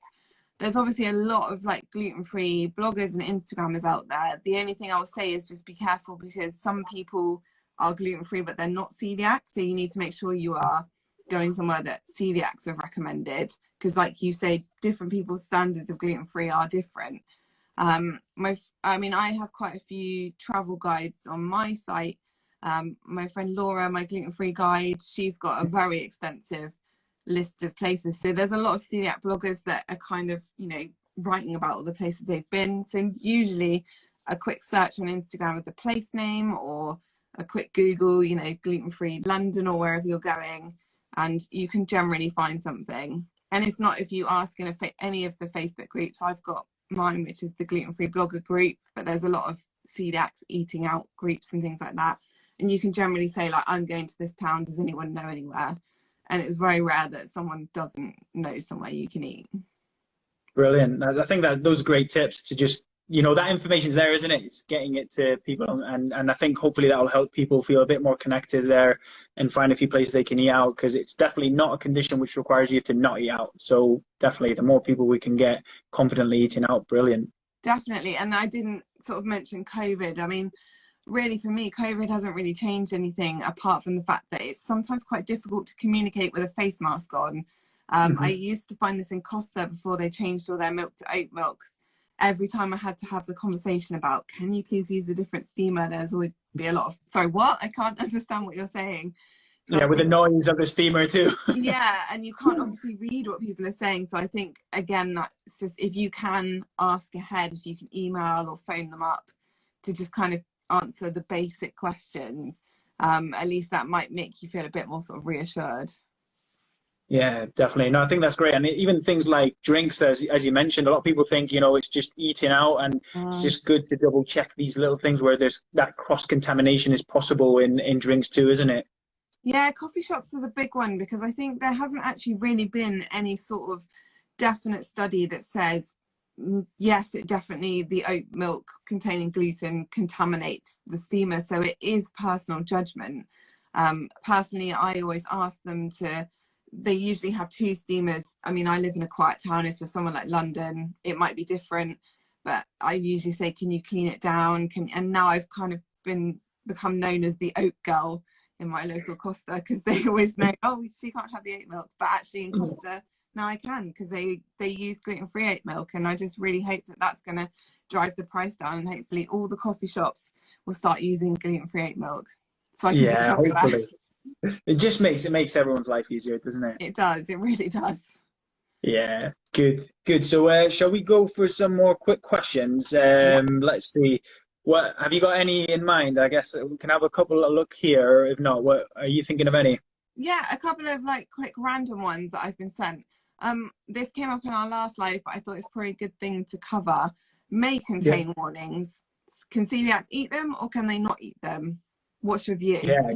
There's obviously a lot of like gluten-free bloggers and Instagrammers out there. The only thing I will say is just be careful, because some people are gluten-free but they're not celiac. So you need to make sure you are going somewhere that celiacs have recommended, because like you say, different people's standards of gluten-free are different. I mean, I have quite a few travel guides on my site. My friend Laura, my gluten-free guide, she's got a very extensive list of places. So there's a lot of celiac bloggers that are kind of, you know, writing about all the places they've been. So usually a quick search on Instagram with the place name, or a quick Google, you know, gluten-free London or wherever you're going, and you can generally find something. And if not, if you ask in any of the Facebook groups, I've got mine, which is the gluten-free blogger group, but there's a lot of celiacs eating out groups and things like that. And you can generally say, like, "I'm going to this town, does anyone know anywhere?" And it's very rare that someone doesn't know somewhere you can eat. Brilliant. I think that those are great tips to just, you know, that information's there, isn't it? It's getting it to people. And I think hopefully that'll help people feel a bit more connected there and find a few places they can eat out, because it's definitely not a condition which requires you to not eat out. So definitely the more people we can get confidently eating out, brilliant. Definitely. And I didn't sort of mention COVID. I mean, really, for me, COVID hasn't really changed anything apart from the fact that it's sometimes quite difficult to communicate with a face mask on. I Hmm. used to find this in Costa before they changed all their milk to oat milk. Every time I had to have the conversation about, can you please use a different steamer? There's always be a lot of, sorry, what? I can't understand what you're saying. So Yeah, I with the think, noise of the steamer too. yeah, and you can't obviously read what people are saying. So I think, again, that's just, if you can ask ahead, if you can email or phone them up to just kind of answer the basic questions, at least that might make you feel a bit more sort of reassured. Yeah, definitely. No, I think that's great. And even things like drinks, as you mentioned, a lot of people think, it's just eating out, and it's Mm. just good to double check these little things where there's that cross contamination is possible in drinks too, isn't it? Yeah, coffee shops is a big one because I think there hasn't actually really been any sort of definite study that says, yes, it definitely, the oat milk containing gluten contaminates the steamer. So it is personal judgment. Personally, I always ask them to, they usually have two steamers. I mean, I live in a quiet town. If you're somewhere like London, it might be different. But I usually say, can you clean it down? And now I've kind of become known as the oat girl in my local Costa, because they always know, oh, she can't have the oat milk, but actually in Costa now I can, because they use gluten-free oat milk, and I just really hope that that's going to drive the price down, and hopefully all the coffee shops will start using gluten-free oat milk so I can drink Yeah, everywhere. hopefully. It makes everyone's life easier, doesn't it? It does, it really does. Yeah, good, good. So, shall we go for some more quick questions? Yeah, Let's see. What have you got any in mind? I guess we can have a couple of look here. If not, what are you thinking of any? yeah, a couple of like quick random ones that I've been sent. This came up in our last live, but I thought it's probably a good thing to cover. May Yeah. contain warnings. Can celiacs eat them or can they not eat them? What's your view? Yeah,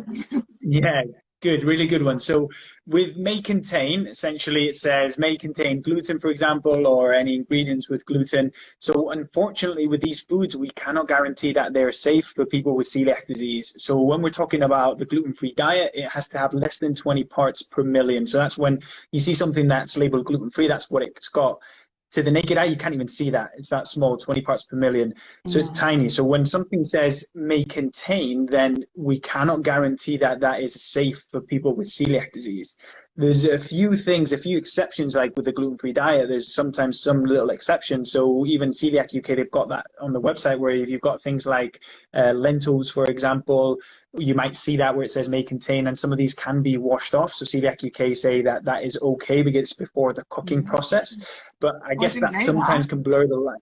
yeah, good, really good one. So with may contain, essentially it says may contain gluten, for example, or any ingredients with gluten. So unfortunately, with these foods, we cannot guarantee that they're safe for people with celiac disease. So when we're talking about the gluten-free diet, it has to have less than 20 parts per million. So that's when you see something that's labeled gluten-free, that's what it's got. To the naked eye, you can't even see that. It's that small, 20 parts per million. So it's Yeah. tiny. So when something says may contain, then we cannot guarantee that that is safe for people with celiac disease. There's a few things, a few exceptions, like with the gluten-free diet. There's sometimes some little exceptions. So even Celiac UK, they've got that on the website where if you've got things like lentils, for example, you might see that where it says may contain, and some of these can be washed off. So Celiac UK say that that is okay because it's before the cooking Yeah. process. But I Oh, I guess didn't that know that. sometimes can blur the line.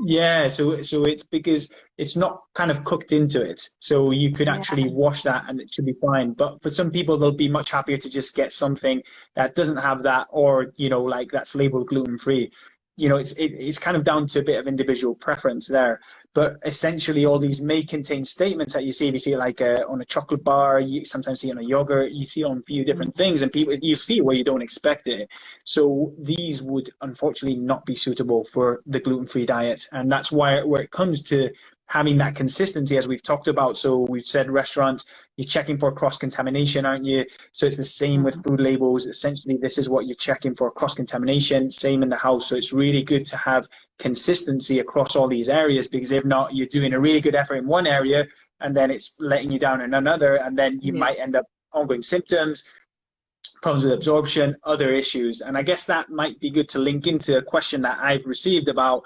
Yeah, so it's because it's not kind of cooked into it. So you could Yeah. actually wash that and it should be fine. But for some people, they'll be much happier to just get something that doesn't have that, or, like that's labeled gluten free. It's kind of down to a bit of individual preference there. But essentially, all these may contain statements that you see. If you see it like on a chocolate bar, you sometimes see it on a yogurt, you see it on a few different things, and people you see it where you don't expect it. So these would unfortunately not be suitable for the gluten-free diet. And that's why where it comes to having that consistency, as we've talked about. So we've said restaurants, you're checking for cross-contamination, aren't you? So it's the same with Mm. food labels. Essentially, this is what you're checking for, cross-contamination, same in the house. So it's really good to have consistency across all these areas, because if not, you're doing a really good effort in one area and then it's letting you down in another, and then you Yeah. might end up ongoing symptoms, problems with absorption, other issues. And I guess that might be good to link into a question that I've received about,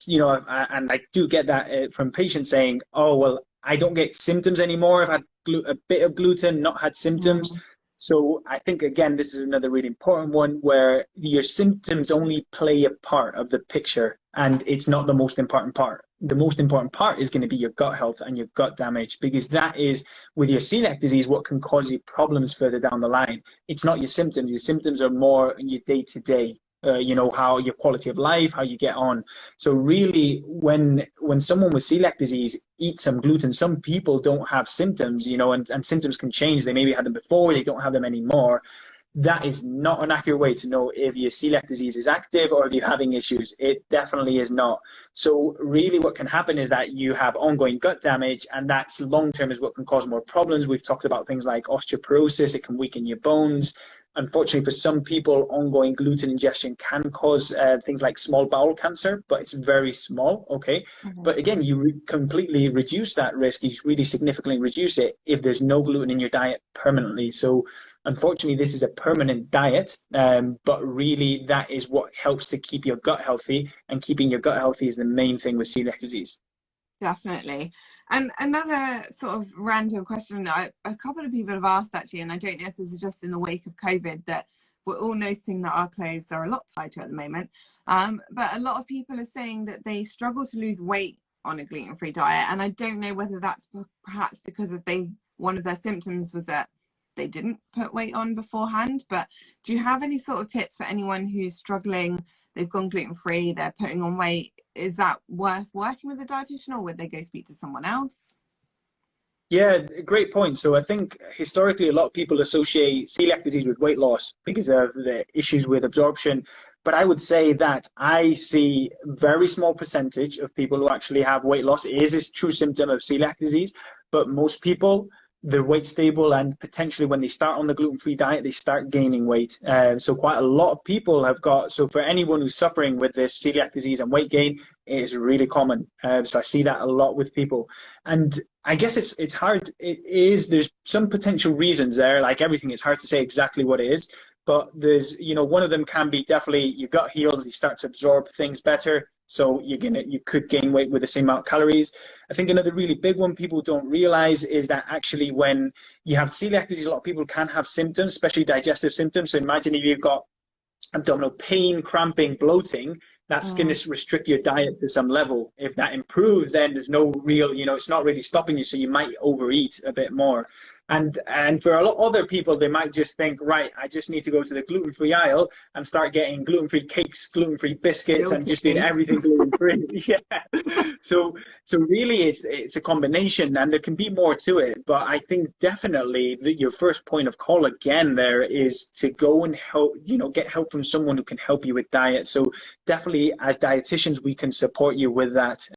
and I do get that from patients saying, oh, well, I don't get symptoms anymore. I've had a bit of gluten, not had symptoms. Mm. So I think, again, this is another really important one where your symptoms only play a part of the picture, and it's not the most important part. The most important part is going to be your gut health and your gut damage, because that is, with your celiac disease, what can cause you problems further down the line. It's not your symptoms. Your symptoms are more in your day to day. How your quality of life, how you get on. So really, when someone with celiac disease eats some gluten, some people don't have symptoms, and symptoms can change. They maybe had them before, they don't have them anymore. That is not an accurate way to know if your celiac disease is active or if you're having issues. It definitely is not. So really what can happen is that you have ongoing gut damage, and that's long term is what can cause more problems. We've talked about things like osteoporosis. It can weaken your bones. Unfortunately, for some people, ongoing gluten ingestion can cause things like small bowel cancer, but it's very small, okay? Okay. But again, you completely reduce that risk. You really significantly reduce it if there's no gluten in your diet permanently. So unfortunately, this is a permanent diet, but really that is what helps to keep your gut healthy, and keeping your gut healthy is the main thing with celiac disease. Definitely. And another sort of random question a couple of people have asked actually, and I don't know if this is just in the wake of COVID, that we're all noticing that our clothes are a lot tighter at the moment. But a lot of people are saying that they struggle to lose weight on a gluten-free diet. And I don't know whether that's perhaps because of one of their symptoms was that they didn't put weight on beforehand. But do you have any sort of tips for anyone who's struggling? They've gone gluten-free, they're putting on weight. Is that worth working with a dietitian, or would they go speak to someone else? Yeah, great point. So I think historically a lot of people associate celiac disease with weight loss because of the issues with absorption. But I would say that I see very small percentage of people who actually have weight loss. It is a true symptom of celiac disease, but most people, they're weight stable, and potentially when they start on the gluten-free diet, they start gaining weight. So quite a lot of people have got, so for anyone who's suffering with this celiac disease and weight gain, it is really common. So I see that a lot with people. And I guess it's hard. There's some potential reasons there, like everything, it's hard to say exactly what it is. But there's, one of them can be definitely your gut heals, you start to absorb things better. So you could gain weight with the same amount of calories. I think another really big one people don't realize is that actually when you have celiac disease, a lot of people can have symptoms, especially digestive symptoms. So imagine if you've got abdominal pain, cramping, bloating, that's going to restrict your diet to some level. If that improves, then there's no real, it's not really stopping you. So you might overeat a bit more. And for a lot of other people, they might just think, right, I just need to go to the gluten-free aisle and start getting gluten-free cakes, gluten-free biscuits, and just doing everything gluten-free. Yeah. So really, it's a combination, and there can be more to it. But I think definitely that your first point of call again there is to go and help, get help from someone who can help you with diet. So definitely, as dietitians, we can support you with that,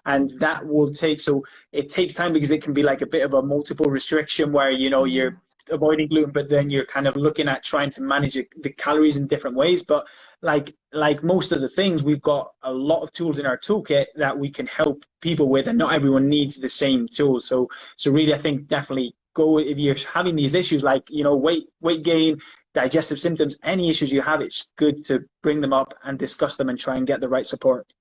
and that will take. So it takes time because it can be like a bit of a multiple restriction where you're avoiding gluten, but then you're kind of looking at trying to manage the calories in different ways. But like most of the things, we've got a lot of tools in our toolkit that we can help people with, and not everyone needs the same tools. So really, I think definitely go if you're having these issues like weight gain, digestive symptoms, any issues you have, it's good to bring them up and discuss them and try and get the right support.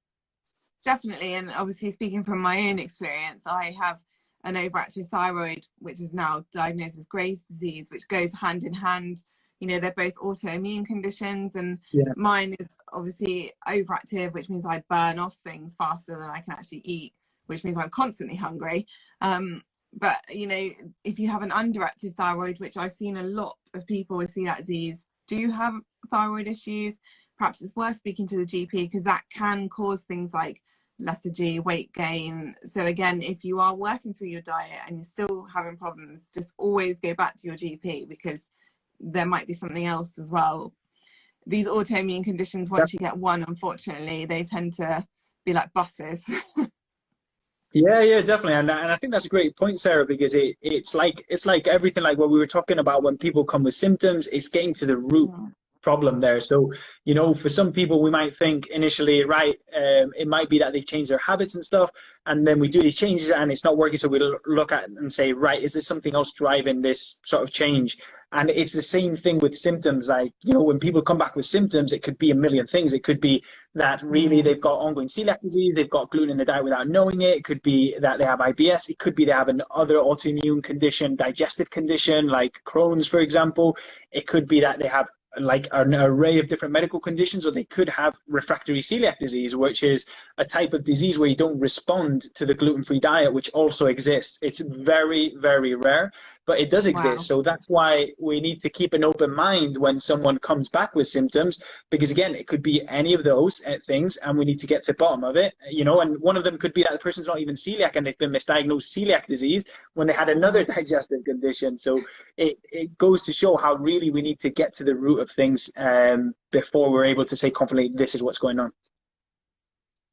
Definitely. And obviously, speaking from my own experience, I have an overactive thyroid, which is now diagnosed as Graves' disease, which goes hand in hand. They're both autoimmune conditions, and mine is obviously overactive, which means I burn off things faster than I can actually eat, which means I'm constantly hungry. But if you have an underactive thyroid, which I've seen a lot of people with celiac disease do have thyroid issues, perhaps it's worth speaking to the GP, because that can cause things like lethargy, weight gain. So again, if you are working through your diet and you're still having problems, just always go back to your GP, because there might be something else as well. These autoimmune conditions, once you get one, unfortunately, they tend to be like buses. Yeah, definitely, and I think that's a great point, Sarah, because it's like everything, like what we were talking about when people come with symptoms, it's getting to the root problem there. So for some people, we might think initially, right, it might be that they've changed their habits and stuff, and then we do these changes and it's not working, so we look at it and say, right, is there something else driving this sort of change? And it's the same thing with symptoms. Like, when people come back with symptoms, it could be a million things. It could be that really they've got ongoing celiac disease, they've got gluten in the diet without knowing it. It could be that they have IBS. It could be they have another autoimmune condition, digestive condition, like Crohn's, for example. It could be that they have like an array of different medical conditions, or they could have refractory celiac disease, which is a type of disease where you don't respond to the gluten-free diet, which also exists. It's very, very rare, but it does exist. Wow. So that's why we need to keep an open mind when someone comes back with symptoms, because again, it could be any of those things, and we need to get to the bottom of it, and one of them could be that the person's not even celiac and they've been misdiagnosed celiac disease when they had another digestive condition. So it goes to show how really we need to get to the root of things before we're able to say confidently, this is what's going on.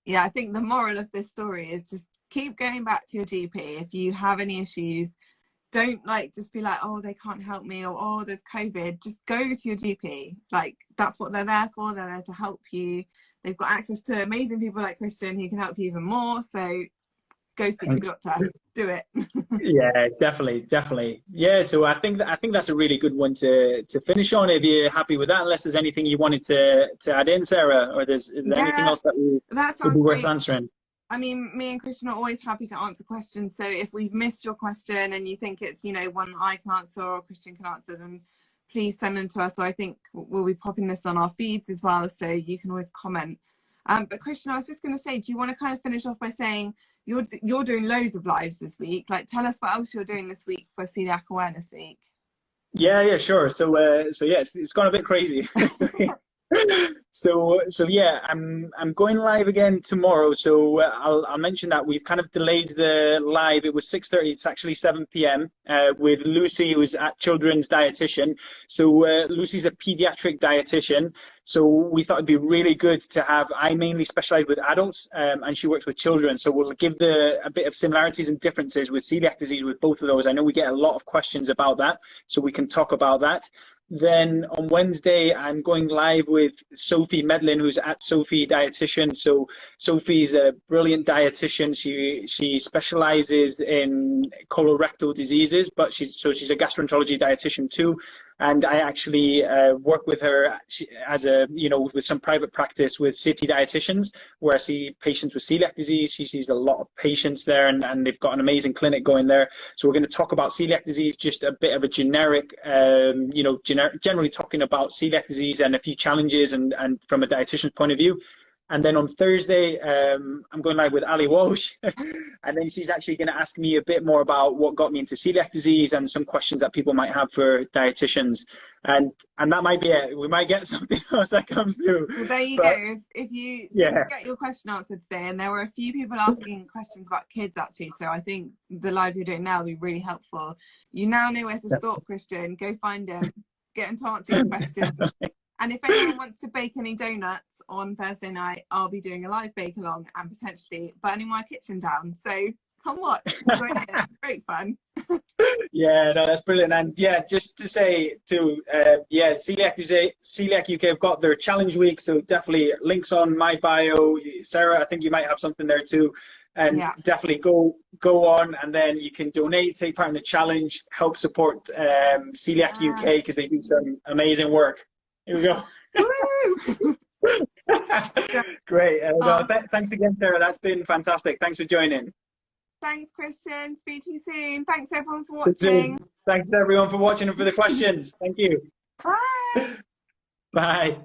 Yeah, I think the moral of this story is just keep going back to your GP. If you have any issues, don't just be like, oh, they can't help me, or oh, there's COVID. Just go to your GP. Like, that's what they're there for. They're there to help you. They've got access to amazing people like Cristian who can help you even more. So go speak to your doctor. Do it. Yeah, definitely. Yeah, so I think that's a really good one to finish on. If you're happy with that, unless there's anything you wanted to add in, Sarah, or is there anything Yeah, else that that would be sounds worth great. answering? I mean, me and Cristian are always happy to answer questions. So if we've missed your question and you think it's, you know, one that I can answer or Cristian can answer, then please send them to us. So I think we'll be popping this on our feeds as well, so you can always comment. But Cristian, I was just going to say, do you want to kind of finish off by saying you're doing loads of lives this week? Like, tell us what else you're doing this week for Celiac Awareness Week. Yeah, sure. So yeah, it's gone a bit crazy. So yeah, I'm going live again tomorrow. So I'll mention that we've kind of delayed the live. It was 6:30. It's actually 7 p.m. With Lucy, who's at Children's Dietitian. So Lucy's a pediatric dietitian. So we thought it'd be really good to have. I mainly specialize with adults, and she works with children. So we'll give a bit of similarities and differences with celiac disease with both of those. I know we get a lot of questions about that, so we can talk about that. Then on Wednesday, I'm going live with Sophie Medlin, who's at Sophie Dietitian. So Sophie's a brilliant dietitian. She specializes in colorectal diseases, but she's a gastroenterology dietitian too. And I actually work with her as with some private practice with city dietitians, where I see patients with celiac disease. She sees a lot of patients there, and they've got an amazing clinic going there. So we're going to talk about celiac disease, just a bit of a generic, generally talking about celiac disease and a few challenges and from a dietitian's point of view. And then on Thursday, I'm going live with Ali Walsh. And then she's actually going to ask me a bit more about what got me into celiac disease and some questions that people might have for dietitians. And that might be it. We might get something else that comes through. Well, there you go. If you yeah. get your question answered today, and there were a few people asking questions about kids actually, so I think the live you're doing now will be really helpful. You now know where to start, Cristian. Go find him, get him to answer your question. And if anyone wants to bake any donuts on Thursday night, I'll be doing a live bake along and potentially burning my kitchen down. So come watch. Join in. Great fun. Yeah, no, that's brilliant. And yeah, just to say too, Coeliac UK have got their challenge week. So definitely links on my bio. Sarah, I think you might have something there too. And definitely go on, and then you can donate, take part in the challenge, help support Coeliac UK, because they do some amazing work. Here we go. Woo! Great. Thanks again, Sarah. That's been fantastic. Thanks for joining. Thanks, Cristian. Speak to you soon. Thanks, everyone, for watching. Thanks, everyone, for watching and for the questions. Thank you. Bye. Bye.